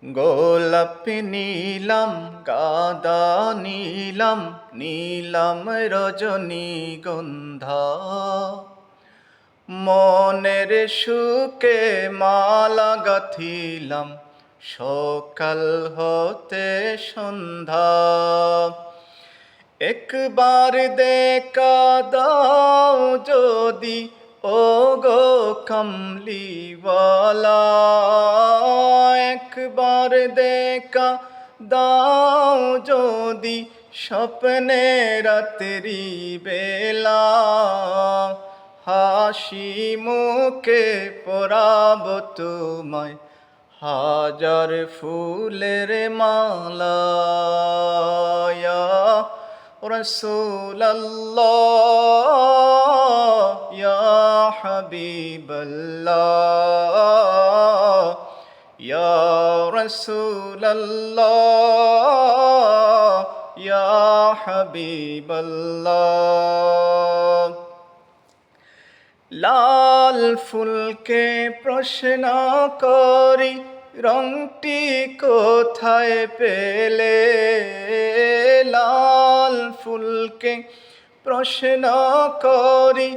গোলাপ নীলাম গাঁদা নীলাম নীলাম রজনীগন্ধা মনের সুখে মালা গাঁথিলাম সকাল হতে সন্ধ্যা। একবার দেখা দাও যদি ও গো কামলিওয়ালা, একবার দেখা দাও যদি স্বপ্নে রাত্রি বেলা, হাসি মুখে পরাব তোমায় হাজার ফুলের মালা। রাসূলুল্লাহ ইয়া হাবিবাল্লাহ ইয়া রাসূলুল্লাহ ইয়া হাবিবাল্লাহ। লাল ফুলকে প্রশ্ন করি রংটি কোথায় পেলে, লাল ফুলকে প্রশ্ন করি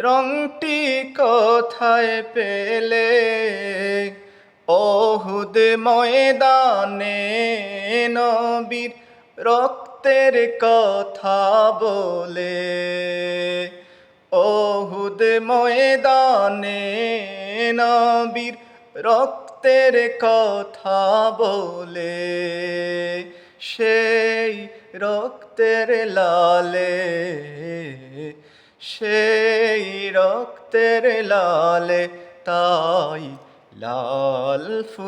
রংটি কোথায় পেলে, ওহুদ ময়দানে নবীর রক্তের কথা বলে, ওহুদ ময়দানে নবীর রক্তের কথা বলে, সেই রক্তের লালে, সেই রক্তের লালে তাই লাল ফুল।